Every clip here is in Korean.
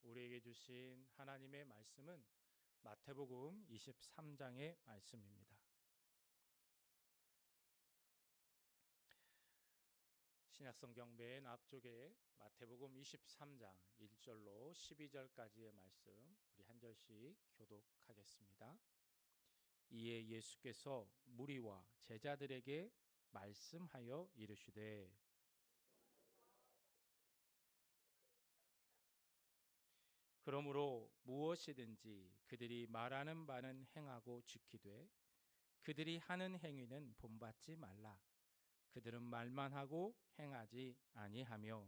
우리에게 주신 하나님의 말씀은 마태복음 23장의 말씀입니다. 신약성경 맨 앞쪽에 마태복음 23장 1절로 12절까지의 말씀 우리 한 절씩 교독하겠습니다. 이에 예수께서 무리와 제자들에게 말씀하여 이르시되 그러므로 무엇이든지 그들이 말하는 바는 행하고 지키되 그들이 하는 행위는 본받지 말라. 그들은 말만 하고 행하지 아니하며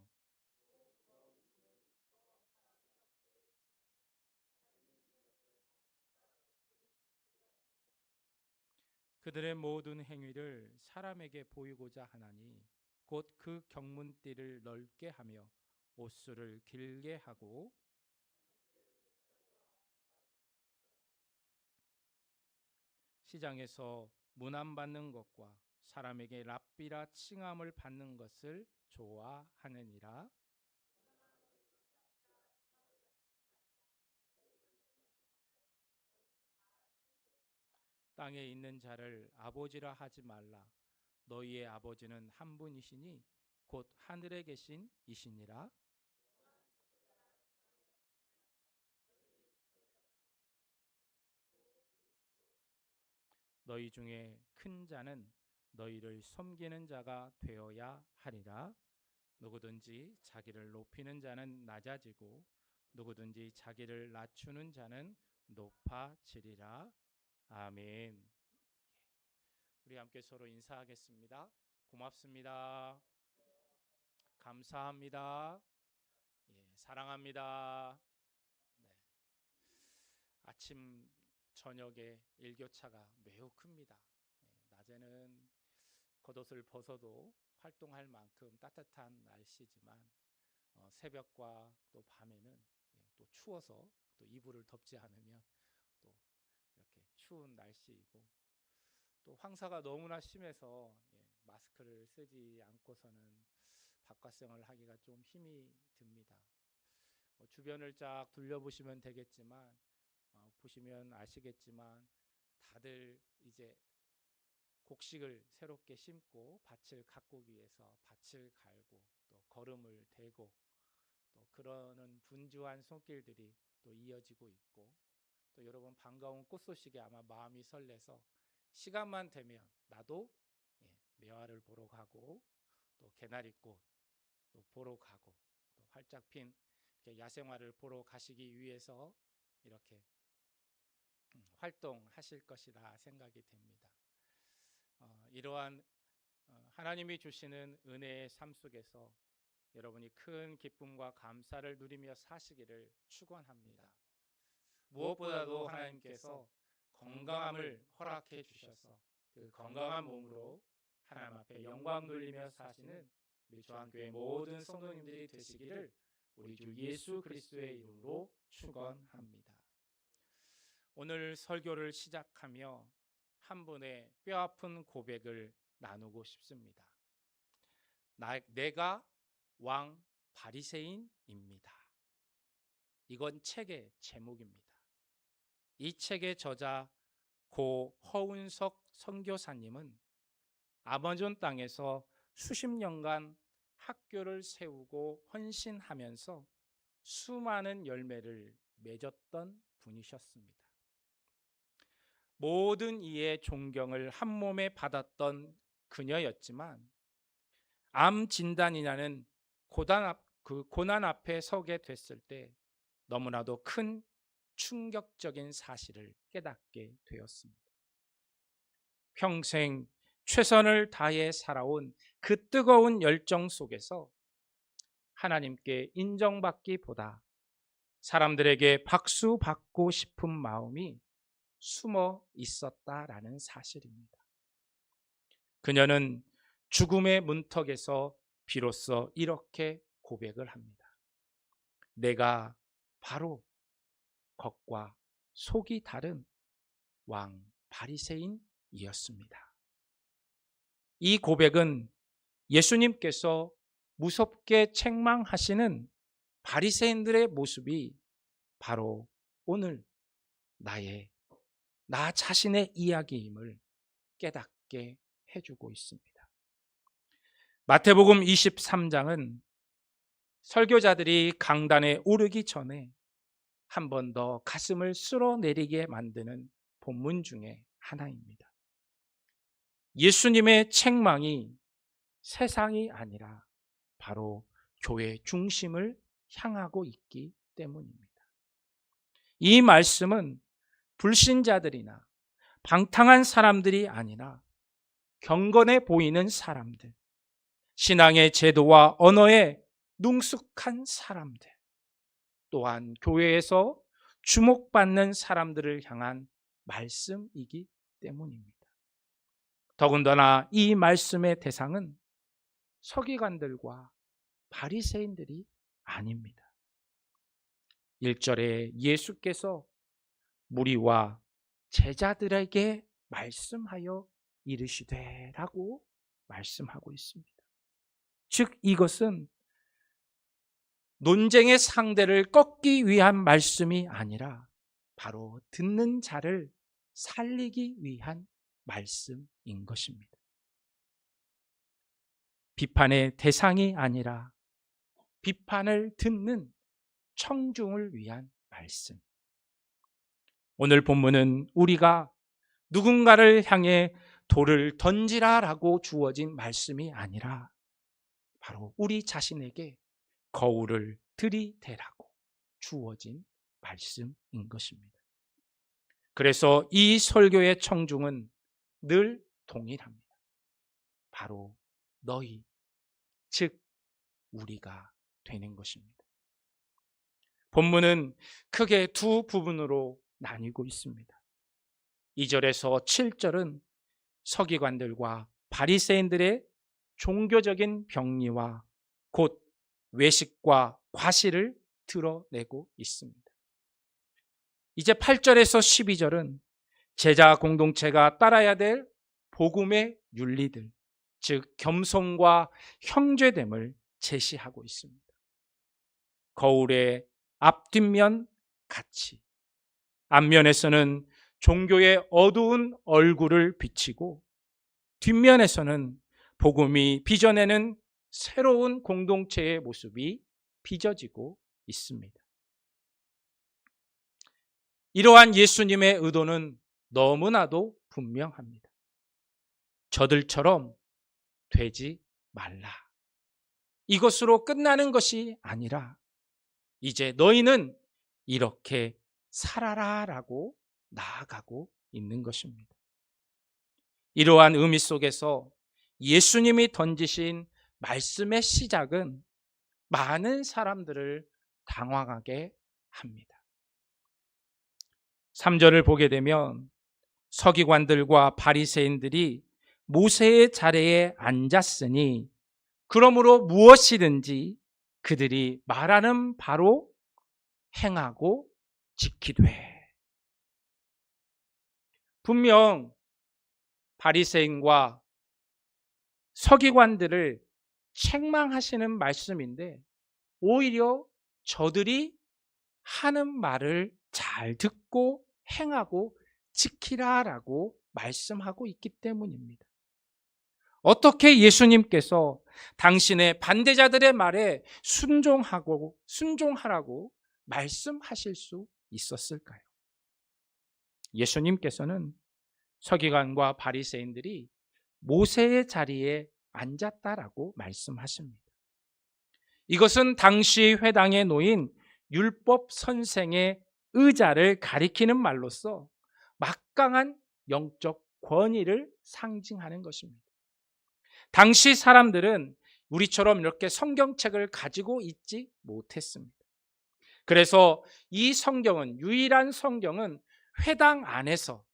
그들의 모든 행위를 사람에게 보이고자 하나니 곧 그 경문띠를 넓게 하며 옷수를 길게 하고 시장에서 문안받는 것과 사람에게 랍비라 칭함을 받는 것을 좋아하느니라. 땅에 있는 자를 아버지라 하지 말라. 너희의 아버지는 한 분이시니 곧 하늘에 계신 이시니라. 너희 중에 큰 자는 너희를 섬기는 자가 되어야 하리라. 누구든지 자기를 높이는 자는 낮아지고 누구든지 자기를 낮추는 자는 높아지리라. 아멘. 우리 함께 서로 인사하겠습니다. 고맙습니다. 감사합니다. 사랑합니다. 네. 아침 저녁에 일교차가 매우 큽니다. 낮에는 겉옷을 벗어도 활동할 만큼 따뜻한 날씨지만 새벽과 또 밤에는 또 추워서 또 이불을 덮지 않으면 또 이렇게 추운 날씨이고 또 황사가 너무나 심해서 마스크를 쓰지 않고서는 바깥 생활을 하기가 좀 힘이 듭니다. 주변을 쫙 둘러보시면 되겠지만 보시면 아시겠지만 다들 이제 곡식을 새롭게 심고 밭을 가꾸기 위해서 밭을 갈고 또 거름을 대고 또 그러는 분주한 손길들이 또 이어지고 있고 또 여러분 반가운 꽃 소식에 아마 마음이 설레서 시간만 되면 나도 매화를 보러 가고 또 개나리꽃 또 보러 가고 또 활짝 핀 야생화를 보러 가시기 위해서 이렇게 활동하실 것이라 생각이 됩니다. 이러한 하나님이 주시는 은혜의 삶 속에서 여러분이 큰 기쁨과 감사를 누리며 사시기를 축원합니다. 무엇보다도 하나님께서 건강함을 허락해 주셔서 그 건강한 몸으로 하나님 앞에 영광 돌리며 사시는 우리 주한교회 모든 성도님들이 되시기를 우리 주 예수 그리스도의 이름으로 축원합니다. 오늘 설교를 시작하며 한 분의 뼈아픈 고백을 나누고 싶습니다. 내가 왕 바리새인입니다. 이건 책의 제목입니다. 이 책의 저자 고 허운석 선교사님은 아마존 땅에서 수십 년간 학교를 세우고 헌신하면서 수많은 열매를 맺었던 분이셨습니다. 모든 이의 존경을 한 몸에 받았던 그녀였지만 암 진단이라는 고난 앞에 서게 됐을 때 너무나도 큰 충격적인 사실을 깨닫게 되었습니다. 평생 최선을 다해 살아온 그 뜨거운 열정 속에서 하나님께 인정받기보다 사람들에게 박수 받고 싶은 마음이 숨어 있었다라는 사실입니다. 그녀는 죽음의 문턱에서 비로소 이렇게 고백을 합니다. 내가 바로 겉과 속이 다른 왕 바리새인이었습니다. 이 고백은 예수님께서 무섭게 책망하시는 바리새인들의 모습이 바로 오늘 나 자신의 이야기임을 깨닫게 해주고 있습니다. 마태복음 23장은 설교자들이 강단에 오르기 전에 한 번 더 가슴을 쓸어내리게 만드는 본문 중에 하나입니다. 예수님의 책망이 세상이 아니라 바로 교회 중심을 향하고 있기 때문입니다. 이 말씀은 불신자들이나 방탕한 사람들이 아니라 경건해 보이는 사람들, 신앙의 제도와 언어에 능숙한 사람들, 또한 교회에서 주목받는 사람들을 향한 말씀이기 때문입니다. 더군다나 이 말씀의 대상은 서기관들과 바리새인들이 아닙니다. 1절에 예수께서 무리와 제자들에게 말씀하여 이르시되라고 말씀하고 있습니다. 즉 이것은 논쟁의 상대를 꺾기 위한 말씀이 아니라 바로 듣는 자를 살리기 위한 말씀인 것입니다. 비판의 대상이 아니라 비판을 듣는 청중을 위한 말씀. 오늘 본문은 우리가 누군가를 향해 돌을 던지라라고 주어진 말씀이 아니라 바로 우리 자신에게 거울을 들이대라고 주어진 말씀인 것입니다. 그래서 이 설교의 청중은 늘 동일합니다. 바로 너희, 즉 우리가 되는 것입니다. 본문은 크게 두 부분으로 나뉘고 있습니다. 2절에서 7절은 서기관들과 바리새인들의 종교적인 병리와 곧 외식과 과실을 드러내고 있습니다. 이제 8절에서 12절은 제자 공동체가 따라야 될 복음의 윤리들, 즉 겸손과 형제됨을 제시하고 있습니다. 거울의 앞뒷면 같이 앞면에서는 종교의 어두운 얼굴을 비치고 뒷면에서는 복음이 빚어내는 새로운 공동체의 모습이 빚어지고 있습니다. 이러한 예수님의 의도는 너무나도 분명합니다. 저들처럼 되지 말라. 이것으로 끝나는 것이 아니라 이제 너희는 이렇게 살아라라고 나아가고 있는 것입니다. 이러한 의미 속에서 예수님이 던지신 말씀의 시작은 많은 사람들을 당황하게 합니다. 3절을 보게 되면 서기관들과 바리새인들이 모세의 자리에 앉았으니 그러므로 무엇이든지 그들이 말하는 바로 행하고 지키되. 분명 바리새인과 서기관들을 책망하시는 말씀인데 오히려 저들이 하는 말을 잘 듣고 행하고 지키라라고 말씀하고 있기 때문입니다. 어떻게 예수님께서 당신의 반대자들의 말에 순종하라고 말씀하실 수 있었을까요? 예수님께서는 서기관과 바리새인들이 모세의 자리에 앉았다라고 말씀하십니다. 이것은 당시 회당에 놓인 율법 선생의 의자를 가리키는 말로서 막강한 영적 권위를 상징하는 것입니다. 당시 사람들은 우리처럼 이렇게 성경책을 가지고 있지 못했습니다. 그래서 이 성경은, 유일한 성경은 회당 안에서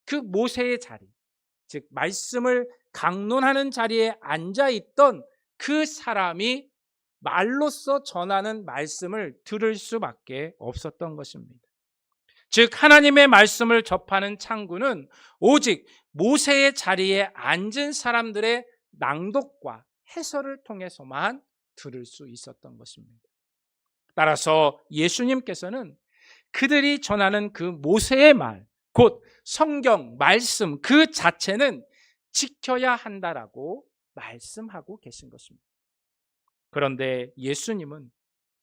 그 모세의 자리, 즉 말씀을 강론하는 자리에 앉아있던 그 사람이 말로써 전하는 말씀을 들을 수밖에 없었던 것입니다. 즉 하나님의 말씀을 접하는 창구는 오직 모세의 자리에 앉은 사람들의 낭독과 해설을 통해서만 들을 수 있었던 것입니다. 따라서 예수님께서는 그들이 전하는 그 모세의 말, 곧 성경, 말씀 그 자체는 지켜야 한다라고 말씀하고 계신 것입니다. 그런데 예수님은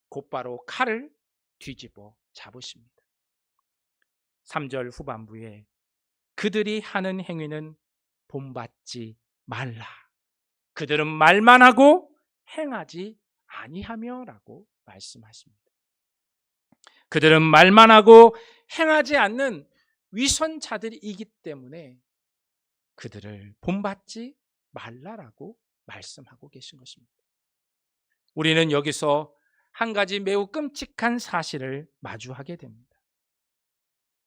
곧바로 칼을 뒤집어 잡으십니다. 3절 후반부에 그들이 하는 행위는 본받지 말라. 그들은 말만 하고 행하지 아니하며라고 말씀하십니다. 그들은 말만 하고 행하지 않는 위선자들이기 때문에 그들을 본받지 말라라고 말씀하고 계신 것입니다. 우리는 여기서 한 가지 매우 끔찍한 사실을 마주하게 됩니다.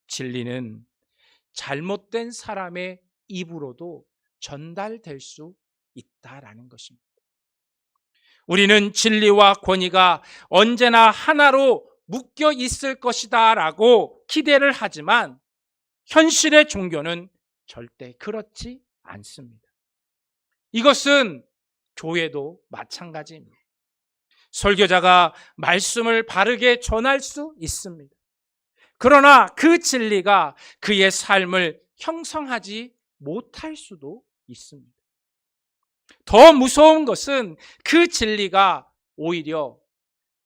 진리는 잘못된 사람의 입으로도 전달될 수 있다라는 것입니다. 우리는 진리와 권위가 언제나 하나로 묶여 있을 것이다 라고 기대를 하지만 현실의 종교는 절대 그렇지 않습니다. 이것은 교회도 마찬가지입니다. 설교자가 말씀을 바르게 전할 수 있습니다. 그러나 그 진리가 그의 삶을 형성하지 못할 수도 있습니다. 더 무서운 것은 그 진리가 오히려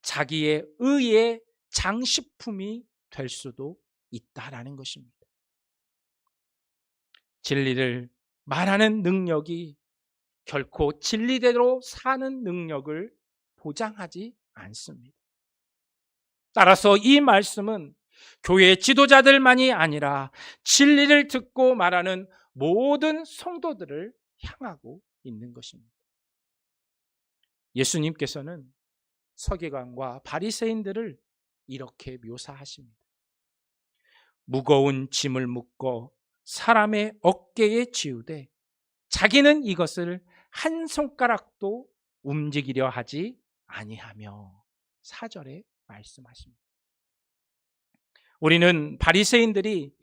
자기의 의의 장식품이 될 수도 있다라는 것입니다. 진리를 말하는 능력이 결코 진리대로 사는 능력을 보장하지 않습니다. 따라서 이 말씀은 교회 지도자들만이 아니라 진리를 듣고 말하는 모든 성도들을 향하고 있는 것입니다. 예수님께서는 서기관과 바리새인들을 이렇게 묘사하십니다. 무거운 짐을 묶어 사람의 어깨에 지우되 자기는 이것을 한 손가락도 움직이려 하지 아니하며 4절에 말씀하십니다. 우리는 바리새인들이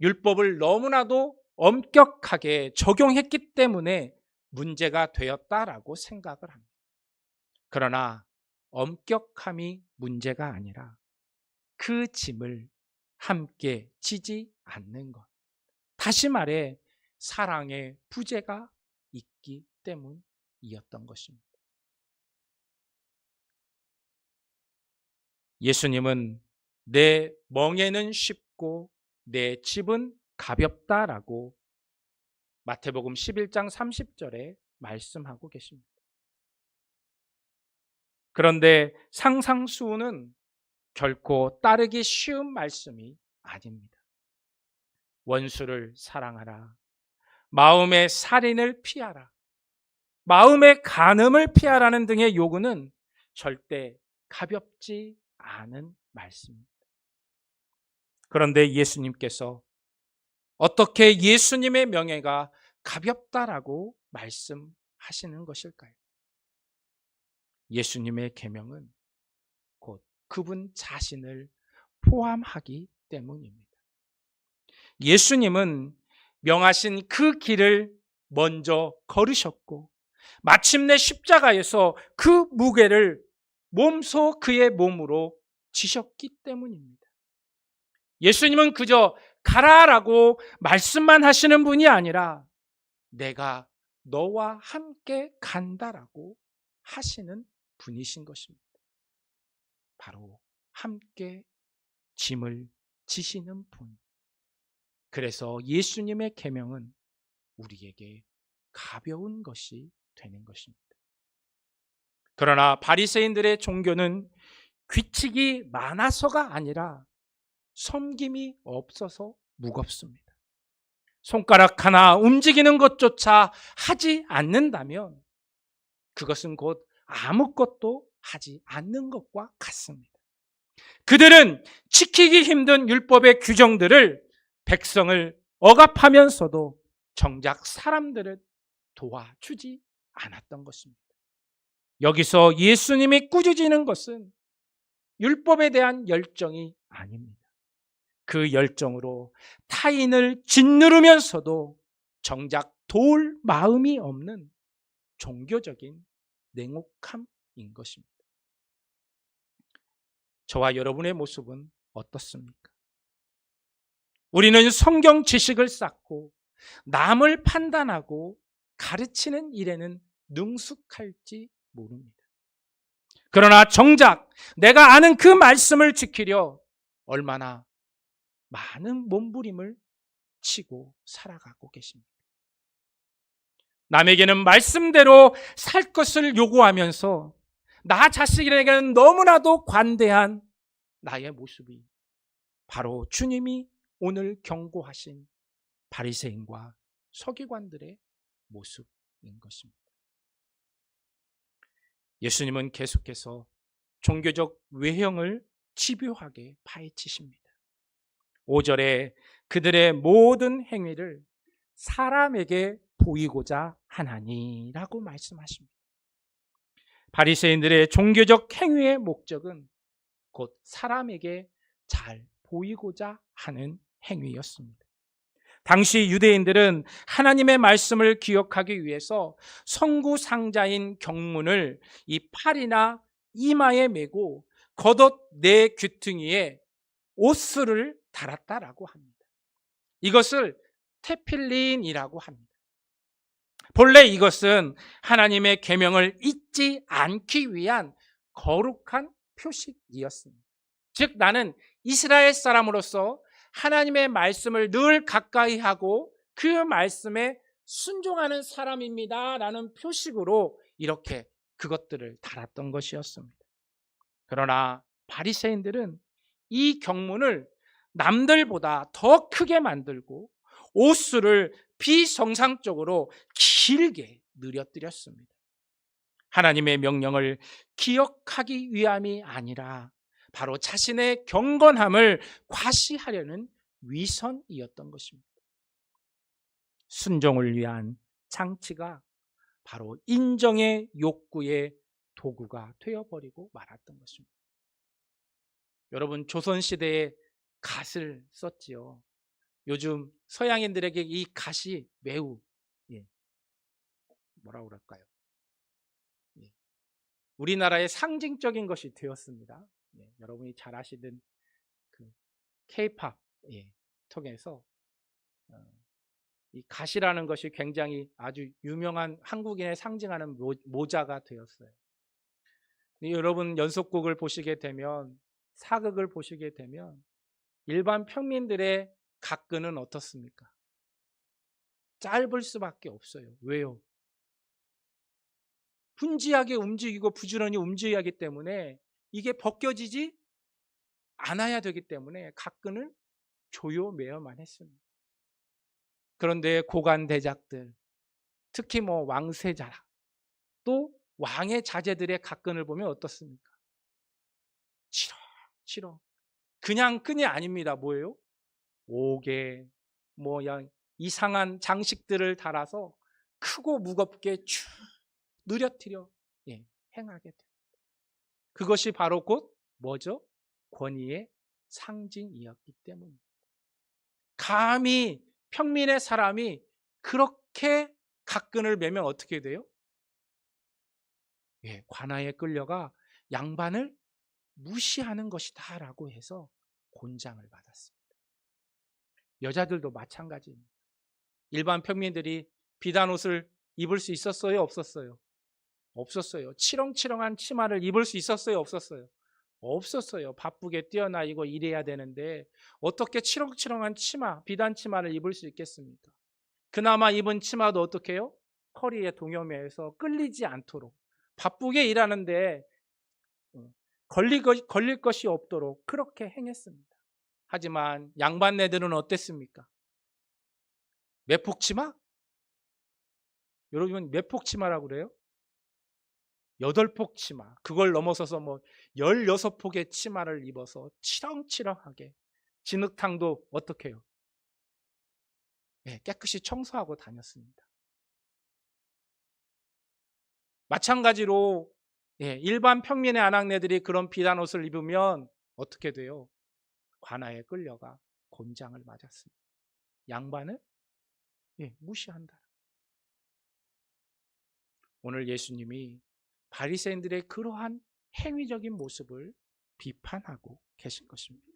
율법을 너무나도 엄격하게 적용했기 때문에 문제가 되었다라고 생각을 합니다. 그러나 엄격함이 문제가 아니라 그 짐을 함께 지지 않는 것. 다시 말해 사랑의 부재가 있기 때문이었던 것입니다. 예수님은 내 멍에는 쉽고 내 짐은 가볍다라고 마태복음 11장 30절에 말씀하고 계십니다. 그런데 상상수훈은 결코 따르기 쉬운 말씀이 아닙니다. 원수를 사랑하라. 마음의 살인을 피하라. 마음의 간음을 피하라는 등의 요구는 절대 가볍지 않은 말씀입니다. 그런데 예수님께서 어떻게 예수님의 명예가 가볍다라고 말씀하시는 것일까요? 예수님의 계명은 곧 그분 자신을 포함하기 때문입니다. 예수님은 명하신 그 길을 먼저 걸으셨고 마침내 십자가에서 그 무게를 몸소 그의 몸으로 지셨기 때문입니다. 예수님은 그저 가라라고 말씀만 하시는 분이 아니라 내가 너와 함께 간다라고 하시는 분이신 것입니다. 바로 함께 짐을 지시는 분. 그래서 예수님의 계명은 우리에게 가벼운 것이 되는 것입니다. 그러나 바리새인들의 종교는 규칙이 많아서가 아니라 섬김이 없어서 무겁습니다. 손가락 하나 움직이는 것조차 하지 않는다면 그것은 곧 아무것도 하지 않는 것과 같습니다. 그들은 지키기 힘든 율법의 규정들을 백성을 억압하면서도 정작 사람들을 도와주지 않았던 것입니다. 여기서 예수님이 꾸짖으시는 것은 율법에 대한 열정이 아닙니다. 그 열정으로 타인을 짓누르면서도 정작 도울 마음이 없는 종교적인 냉혹함인 것입니다. 저와 여러분의 모습은 어떻습니까? 우리는 성경 지식을 쌓고 남을 판단하고 가르치는 일에는 능숙할지 모릅니다. 그러나 정작 내가 아는 그 말씀을 지키려 얼마나 많은 몸부림을 치고 살아가고 계십니다. 남에게는 말씀대로 살 것을 요구하면서 나 자신에게는 너무나도 관대한 나의 모습이 바로 주님이 오늘 경고하신 바리새인과 서기관들의 모습인 것입니다. 예수님은 계속해서 종교적 외형을 집요하게 파헤치십니다. 5절에 그들의 모든 행위를 사람에게 보이고자 하나니라고 말씀하십니다. 바리새인들의 종교적 행위의 목적은 곧 사람에게 잘 보이고자 하는 행위였습니다. 당시 유대인들은 하나님의 말씀을 기억하기 위해서 성구상자인 경문을 이 팔이나 이마에 메고 겉옷 네 귀퉁이에 옷술을 달았다라고 합니다. 이것을 테필린이라고 합니다. 본래 이것은 하나님의 계명을 잊지 않기 위한 거룩한 표식이었습니다. 즉 나는 이스라엘 사람으로서 하나님의 말씀을 늘 가까이 하고 그 말씀에 순종하는 사람입니다 라는 표식으로 이렇게 그것들을 달았던 것이었습니다. 그러나 바리새인들은 이 경문을 남들보다 더 크게 만들고 옷수를 비정상적으로 길게 늘어뜨렸습니다. 하나님의 명령을 기억하기 위함이 아니라 바로 자신의 경건함을 과시하려는 위선이었던 것입니다. 순종을 위한 장치가 바로 인정의 욕구의 도구가 되어버리고 말았던 것입니다. 여러분 조선시대에 갓을 썼지요. 요즘 서양인들에게 이 갓이 매우 뭐라 그럴까요? 우리나라의 상징적인 것이 되었습니다. 여러분이 잘 아시는 그 K-팝 통해서 이 갓이라는 것이 굉장히 아주 유명한 한국인의 상징하는 모자가 되었어요. 여러분 연속극을 보시게 되면 사극을 보시게 되면 일반 평민들의 각근은 어떻습니까? 짧을 수밖에 없어요. 왜요? 분지하게 움직이고 부지런히 움직여야 하기 때문에 이게 벗겨지지 않아야 되기 때문에 각근을 조여매야만 했습니다. 그런데 고관대작들, 특히 왕세자, 또 왕의 자제들의 각근을 보면 어떻습니까? 치렁치렁. 그냥 끈이 아닙니다. 뭐예요? 옥에 이상한 장식들을 달아서 크고 무겁게 쭉 느려뜨려 행하게 됩니다. 그것이 바로 곧 뭐죠? 권위의 상징이었기 때문입니다. 감히 평민의 사람이 그렇게 각근을 매면 어떻게 돼요? 관아에 끌려가 양반을 무시하는 것이다 라고 해서 곤장을 받았습니다. 여자들도 마찬가지입니다. 일반 평민들이 비단 옷을 입을 수 있었어요? 없었어요? 없었어요. 치렁치렁한 치마를 입을 수 있었어요? 없었어요? 없었어요. 바쁘게 뛰어다니고 일해야 되는데 어떻게 치렁치렁한 치마, 비단 치마를 입을 수 있겠습니까? 그나마 입은 치마도 어떻게 해요? 허리에 동여매서 끌리지 않도록 바쁘게 일하는데 걸릴 것이 없도록 그렇게 행했습니다. 하지만 양반네들은 어땠습니까? 몇 폭 치마? 여러분 몇 폭 치마라고 그래요? 8폭 치마. 그걸 넘어서서 16폭의 치마를 입어서 치렁치렁하게 진흙탕도 어떻게 해요? 깨끗이 청소하고 다녔습니다. 마찬가지로 일반 평민의 아낙네들이 그런 비단 옷을 입으면 어떻게 돼요? 관아에 끌려가 곤장을 맞았습니다. 양반을 무시한다. 오늘 예수님이 바리새인들의 그러한 행위적인 모습을 비판하고 계신 것입니다.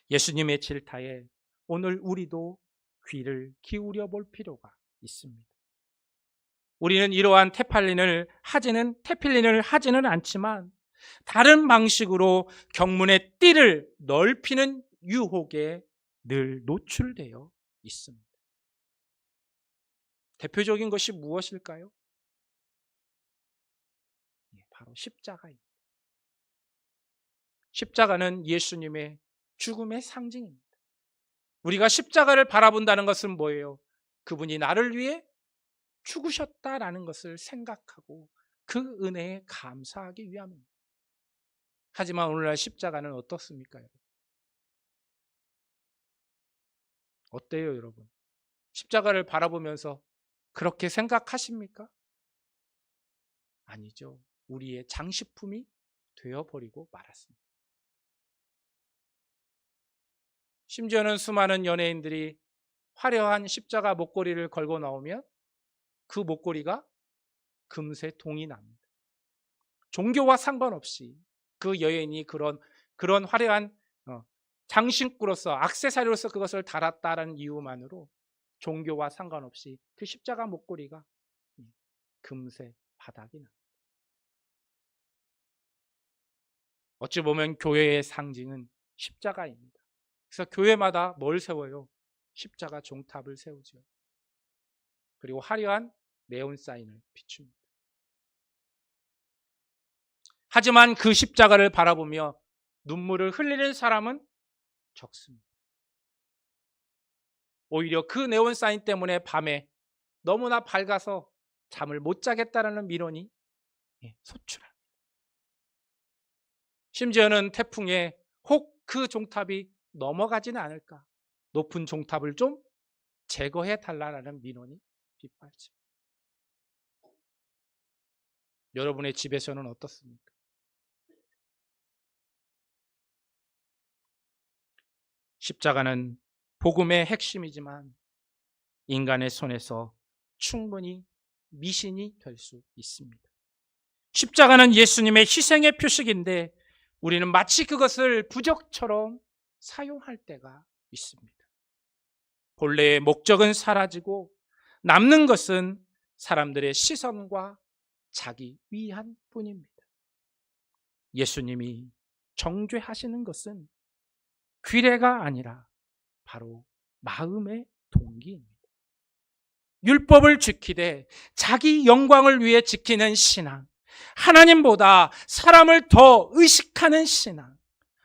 예수님의 질타에 오늘 우리도 귀를 기울여 볼 필요가 있습니다. 우리는 이러한 테필린을 하지는 않지만 다른 방식으로 경문의 띠를 넓히는 유혹에 늘 노출되어 있습니다. 대표적인 것이 무엇일까요? 바로 십자가입니다. 십자가는 예수님의 죽음의 상징입니다. 우리가 십자가를 바라본다는 것은 뭐예요? 그분이 나를 위해 죽으셨다라는 것을 생각하고 그 은혜에 감사하기 위함입니다. 하지만 오늘날 십자가는 어떻습니까? 어때요, 여러분? 십자가를 바라보면서 그렇게 생각하십니까? 아니죠. 우리의 장식품이 되어버리고 말았습니다. 심지어는 수많은 연예인들이 화려한 십자가 목걸이를 걸고 나오면 그 목걸이가 금세 동이 납니다. 종교와 상관없이 그 여인이 그런 화려한 장신구로서 액세서리로서 그것을 달았다라는 이유만으로 종교와 상관없이 그 십자가 목걸이가 금세 바닥이 납니다. 어찌 보면 교회의 상징은 십자가입니다. 그래서 교회마다 뭘 세워요? 십자가 종탑을 세우죠. 그리고 화려한 네온사인을 비춥니다. 하지만 그 십자가를 바라보며 눈물을 흘리는 사람은 적습니다. 오히려 그 네온사인 때문에 밤에 너무나 밝아서 잠을 못 자겠다라는 민원이 소출합니다. 심지어는 태풍에 혹 그 종탑이 넘어가지는 않을까, 높은 종탑을 좀 제거해 달라는 민원이 빗발칩니다. 여러분의 집에서는 어떻습니까? 십자가는 복음의 핵심이지만 인간의 손에서 충분히 미신이 될 수 있습니다. 십자가는 예수님의 희생의 표식인데 우리는 마치 그것을 부적처럼 사용할 때가 있습니다. 본래의 목적은 사라지고 남는 것은 사람들의 시선과 자기 위한 뿐입니다. 예수님이 정죄하시는 것은 규례가 아니라 바로 마음의 동기입니다. 율법을 지키되 자기 영광을 위해 지키는 신앙, 하나님보다 사람을 더 의식하는 신앙,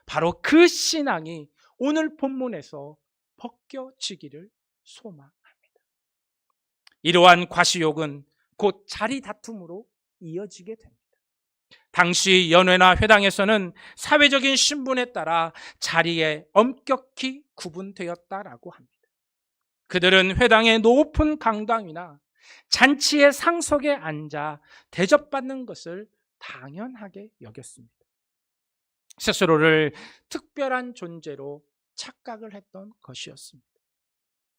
바로 그 신앙이 오늘 본문에서 벗겨지기를 소망합니다. 이러한 과시욕은 곧 자리 다툼으로 이어지게 됩니다. 당시 연회나 회당에서는 사회적인 신분에 따라 자리에 엄격히 구분되었다라고 합니다. 그들은 회당의 높은 강당이나 잔치의 상석에 앉아 대접받는 것을 당연하게 여겼습니다. 스스로를 특별한 존재로 착각을 했던 것이었습니다.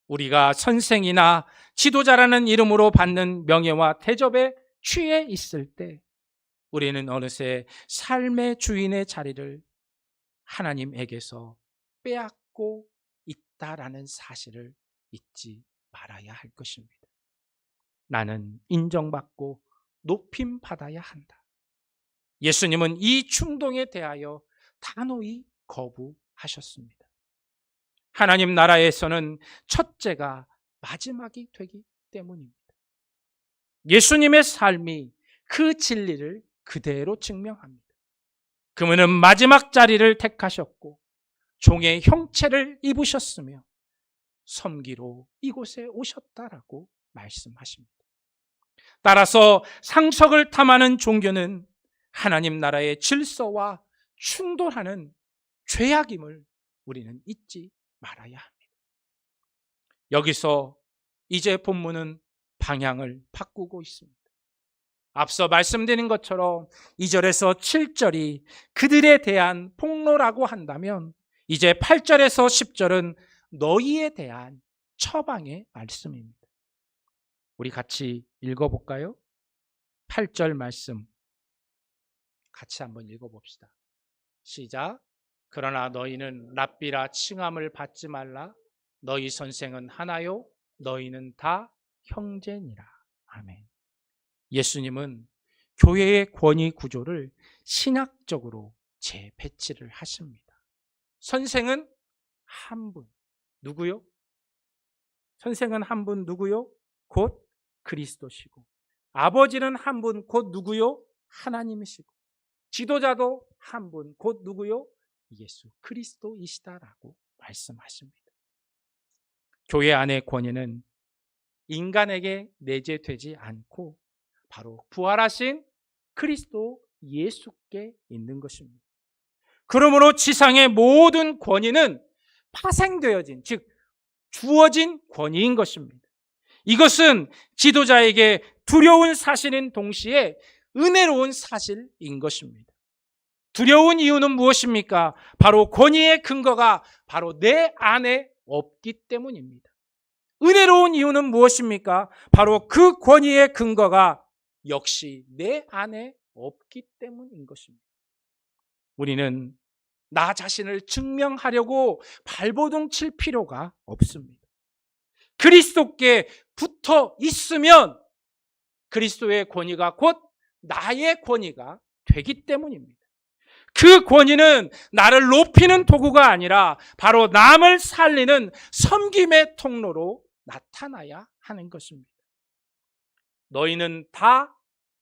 우리가 선생이나 지도자라는 이름으로 받는 명예와 대접에 취해 있을 때 우리는 어느새 삶의 주인의 자리를 하나님에게서 빼앗고 있다라는 사실을 잊지 말아야 할 것입니다. 나는 인정받고 높임 받아야 한다. 예수님은 이 충동에 대하여 단호히 거부하셨습니다. 하나님 나라에서는 첫째가 마지막이 되기 때문입니다. 예수님의 삶이 그 진리를 그대로 증명합니다. 그분은 마지막 자리를 택하셨고 종의 형체를 입으셨으며 섬기로 이곳에 오셨다라고 말씀하십니다. 따라서 상석을 탐하는 종교는 하나님 나라의 질서와 충돌하는 죄악임을 우리는 잊지 말아야 합니다. 여기서 이제 본문은 방향을 바꾸고 있습니다. 앞서 말씀드린 것처럼 2절에서 7절이 그들에 대한 폭로라고 한다면 이제 8절에서 10절은 너희에 대한 처방의 말씀입니다. 우리 같이 읽어볼까요? 8절 말씀 같이 한번 읽어봅시다. 시작. 그러나 너희는 랍비라 칭함을 받지 말라. 너희 선생은 하나요, 너희는 다 형제니라. 아멘. 예수님은 교회의 권위 구조를 신학적으로 재배치를 하십니다. 선생은 한 분. 누구요? 선생은 한 분 누구요? 곧 그리스도시고, 아버지는 한 분 곧 누구요? 하나님이시고, 지도자도 한 분 곧 누구요? 예수 그리스도이시다라고 말씀하십니다. 교회 안의 권위는 인간에게 내재되지 않고 바로 부활하신 그리스도 예수께 있는 것입니다. 그러므로 지상의 모든 권위는 파생되어진, 즉 주어진 권위인 것입니다. 이것은 지도자에게 두려운 사실인 동시에 은혜로운 사실인 것입니다. 두려운 이유는 무엇입니까? 바로 권위의 근거가 바로 내 안에 없기 때문입니다. 은혜로운 이유는 무엇입니까? 바로 그 권위의 근거가 역시 내 안에 없기 때문인 것입니다. 우리는 나 자신을 증명하려고 발버둥 칠 필요가 없습니다. 그리스도께 붙어 있으면 그리스도의 권위가 곧 나의 권위가 되기 때문입니다. 그 권위는 나를 높이는 도구가 아니라 바로 남을 살리는 섬김의 통로로 나타나야 하는 것입니다. 너희는 다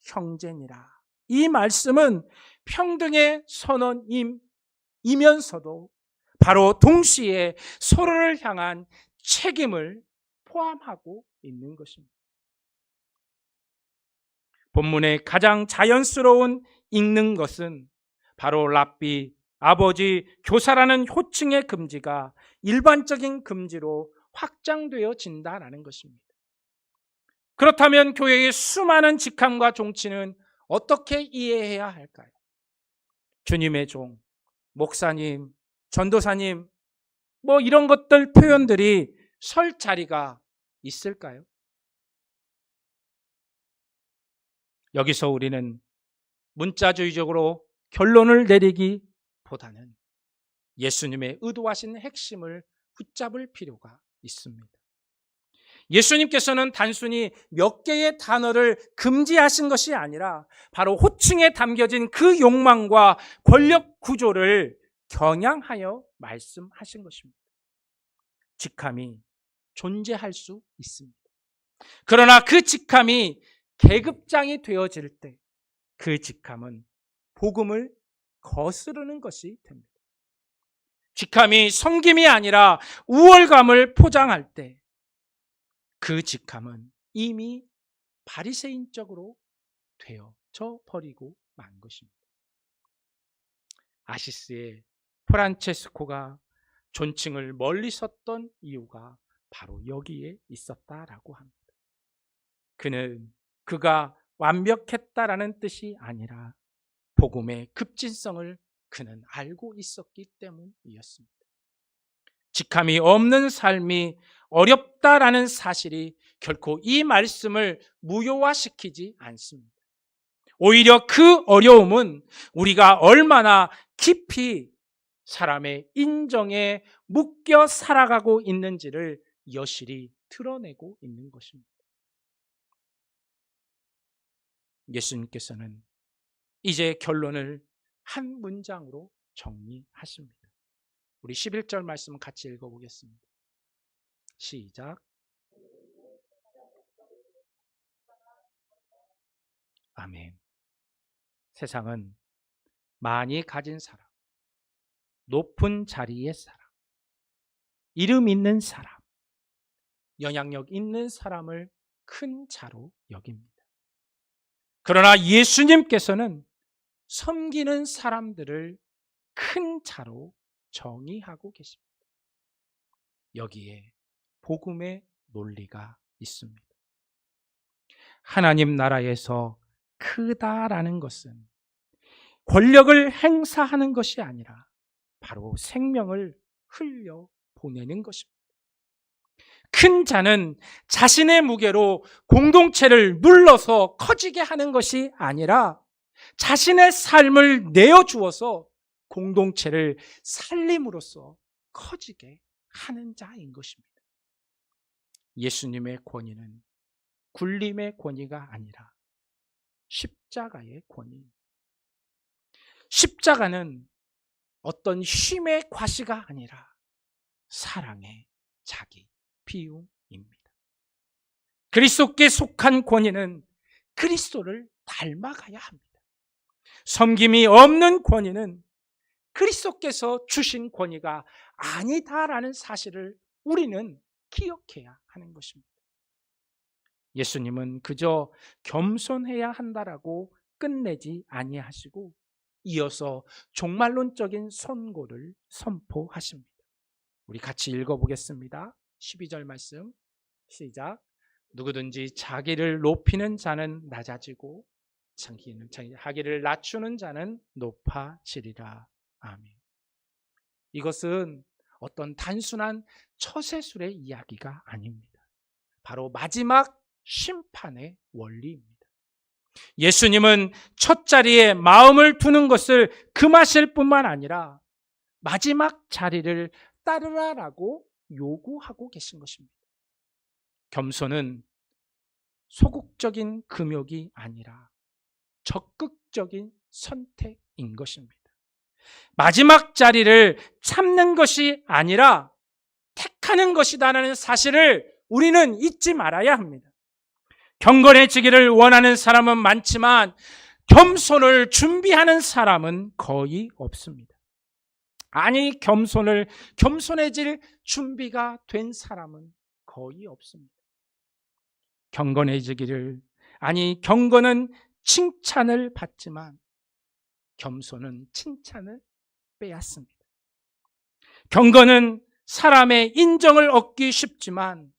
형제니라. 이 말씀은 평등의 선언이면서도 바로 동시에 서로를 향한 책임을 포함하고 있는 것입니다. 본문의 가장 자연스러운 읽는 것은 바로 랍비, 아버지, 교사라는 호칭의 금지가 일반적인 금지로 확장되어진다라는 것입니다. 그렇다면 교회의 수많은 직함과 종치는 어떻게 이해해야 할까요? 주님의 종, 목사님, 전도사님, 이런 것들 표현들이 설 자리가 있을까요? 여기서 우리는 문자주의적으로 결론을 내리기보다는 예수님의 의도하신 핵심을 붙잡을 필요가 있습니다. 예수님께서는 단순히 몇 개의 단어를 금지하신 것이 아니라 바로 호칭에 담겨진 그 욕망과 권력 구조를 겨냥하여 말씀하신 것입니다. 직함이 존재할 수 있습니다. 그러나 그 직함이 계급장이 되어질 때 그 직함은 복음을 거스르는 것이 됩니다. 직함이 섬김이 아니라 우월감을 포장할 때 그 직함은 이미 바리새인적으로 되어져 버리고 만 것입니다. 아시스의 프란체스코가 존칭을 멀리 섰던 이유가 바로 여기에 있었다라고 합니다. 그가 완벽했다라는 뜻이 아니라 복음의 급진성을 그는 알고 있었기 때문이었습니다. 직함이 없는 삶이 어렵다라는 사실이 결코 이 말씀을 무효화시키지 않습니다. 오히려 그 어려움은 우리가 얼마나 깊이 사람의 인정에 묶여 살아가고 있는지를 여실히 드러내고 있는 것입니다. 예수님께서는 이제 결론을 한 문장으로 정리하십니다. 우리 11절 말씀 같이 읽어보겠습니다. 시작. 아멘. 세상은 많이 가진 사람, 높은 자리의 사람, 이름 있는 사람, 영향력 있는 사람을 큰 자로 여깁니다. 그러나 예수님께서는 섬기는 사람들을 큰 자로 정의하고 계십니다. 여기에 복음의 논리가 있습니다. 하나님 나라에서 크다라는 것은 권력을 행사하는 것이 아니라 바로 생명을 흘려 보내는 것입니다. 큰 자는 자신의 무게로 공동체를 눌러서 커지게 하는 것이 아니라 자신의 삶을 내어주어서 공동체를 살림으로써 커지게 하는 자인 것입니다. 예수님의 권위는 굴림의 권위가 아니라 십자가의 권위입니다. 십자가는 어떤 힘의 과시가 아니라 사랑의 자기 비움입니다. 그리스도께 속한 권위는 그리스도를 닮아가야 합니다. 섬김이 없는 권위는 그리스도께서 주신 권위가 아니다라는 사실을 우리는 기억해야 하는 것입니다. 예수님은 그저 겸손해야 한다라고 끝내지 아니하시고 이어서 종말론적인 선고를 선포하십니다. 우리 같이 읽어보겠습니다. 12절 말씀 시작. 누구든지 자기를 높이는 자는 낮아지고 자기를 낮추는 자는 높아지리라. 아멘. 이것은 어떤 단순한 처세술의 이야기가 아닙니다. 바로 마지막 심판의 원리입니다. 예수님은 첫 자리에 마음을 두는 것을 금하실 뿐만 아니라 마지막 자리를 따르라라고 요구하고 계신 것입니다. 겸손은 소극적인 금욕이 아니라 적극적인 선택인 것입니다. 마지막 자리를 참는 것이 아니라 택하는 것이다라는 사실을 우리는 잊지 말아야 합니다. 경건해지기를 원하는 사람은 많지만 겸손을 준비하는 사람은 거의 없습니다. 아니, 겸손해질 준비가 된 사람은 거의 없습니다. 경건은 칭찬을 받지만 겸손은 칭찬을 빼앗습니다. 경건은 사람의 인정을 얻기 쉽지만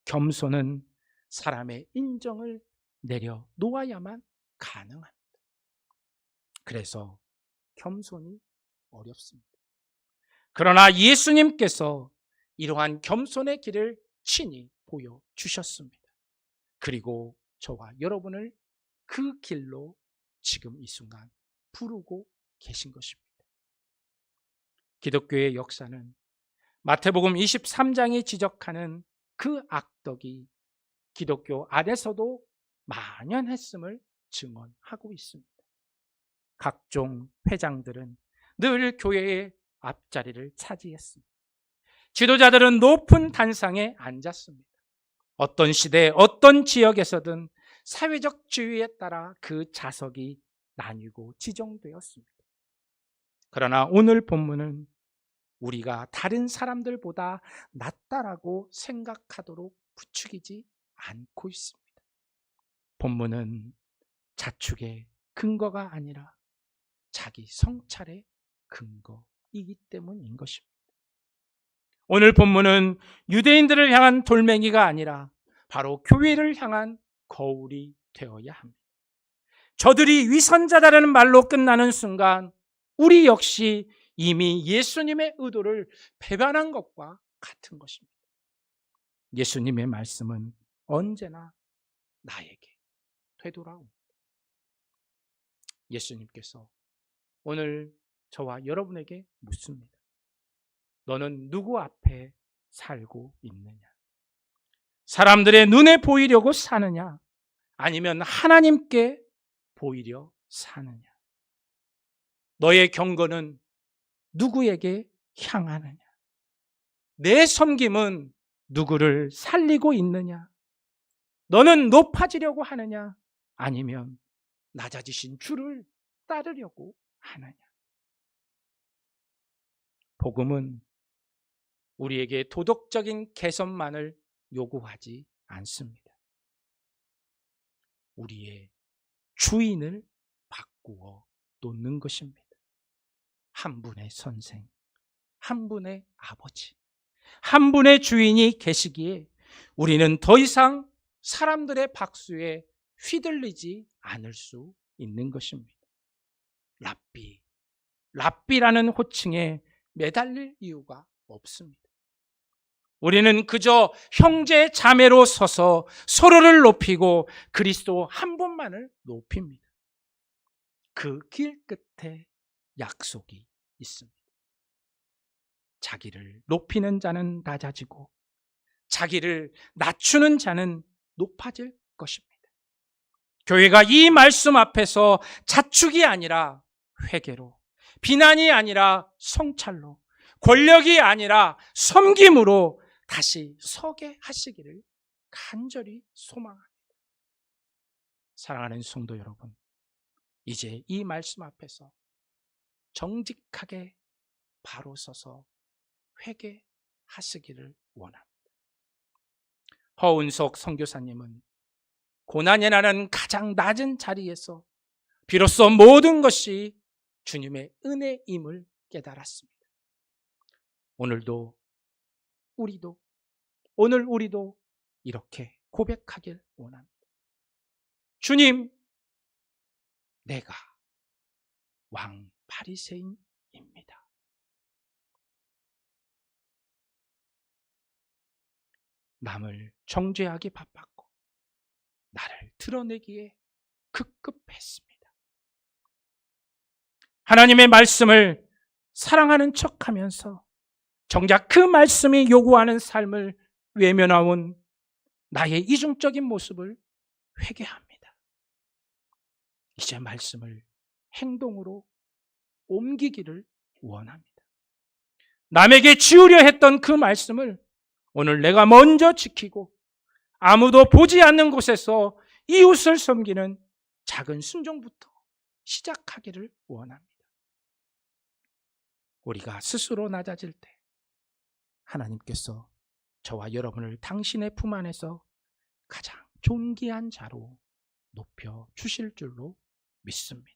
겸손은 사람의 인정을 내려놓아야만 가능합니다. 그래서 겸손이 어렵습니다. 그러나 예수님께서 이러한 겸손의 길을 친히 보여주셨습니다. 그리고 저와 여러분을 그 길로 지금 이 순간 부르고 계신 것입니다. 기독교의 역사는 마태복음 23장이 지적하는 그 악덕이 기독교 안에서도 만연했음을 증언하고 있습니다. 각종 회장들은 늘 교회의 앞자리를 차지했습니다. 지도자들은 높은 단상에 앉았습니다. 어떤 시대, 어떤 지역에서든 사회적 지위에 따라 그 좌석이 나뉘고 지정되었습니다. 그러나 오늘 본문은 우리가 다른 사람들보다 낫다라고 생각하도록 부추기지 않고 있습니다. 본문은 자축의 근거가 아니라 자기 성찰의 근거이기 때문인 것입니다. 오늘 본문은 유대인들을 향한 돌멩이가 아니라 바로 교회를 향한 거울이 되어야 합니다. 저들이 위선자다라는 말로 끝나는 순간 우리 역시 이미 예수님의 의도를 배반한 것과 같은 것입니다. 예수님의 말씀은 언제나 나에게 되돌아옵니다. 예수님께서 오늘 저와 여러분에게 묻습니다. 너는 누구 앞에 살고 있느냐? 사람들의 눈에 보이려고 사느냐? 아니면 하나님께 보이려 사느냐? 너의 경건은 누구에게 향하느냐? 내 섬김은 누구를 살리고 있느냐? 너는 높아지려고 하느냐? 아니면 낮아지신 주를 따르려고 하느냐? 복음은 우리에게 도덕적인 개선만을 요구하지 않습니다. 우리의 주인을 바꾸어 놓는 것입니다. 한 분의 선생, 한 분의 아버지, 한 분의 주인이 계시기에 우리는 더 이상 사람들의 박수에 휘둘리지 않을 수 있는 것입니다. 랍비라는 호칭에 매달릴 이유가 없습니다. 우리는 그저 형제 자매로 서서 서로를 높이고 그리스도 한 분만을 높입니다. 그 길 끝에 약속이 있습니다. 자기를 높이는 자는 낮아지고 자기를 낮추는 자는 높아질 것입니다. 교회가 이 말씀 앞에서 자축이 아니라 회개로, 비난이 아니라 성찰로, 권력이 아니라 섬김으로 다시 서게 하시기를 간절히 소망합니다. 사랑하는 성도 여러분, 이제 이 말씀 앞에서 정직하게 바로 서서 회개하시기를 원합니다. 허은석 선교사님은 고난이라는 가장 낮은 자리에서 비로소 모든 것이 주님의 은혜임을 깨달았습니다. 오늘 우리도 이렇게 고백하길 원합니다. 주님, 내가 왕 바리새인입니다. 남을 정죄하기 바빴고 나를 드러내기에 급급했습니다. 하나님의 말씀을 사랑하는 척하면서 정작 그 말씀이 요구하는 삶을 외면해온 나의 이중적인 모습을 회개합니다. 이제 말씀을 행동으로 옮기기를 원합니다. 남에게 지우려 했던 그 말씀을 오늘 내가 먼저 지키고 아무도 보지 않는 곳에서 이웃을 섬기는 작은 순종부터 시작하기를 원합니다. 우리가 스스로 낮아질 때 하나님께서 저와 여러분을 당신의 품 안에서 가장 존귀한 자로 높여 주실 줄로 믿습니다.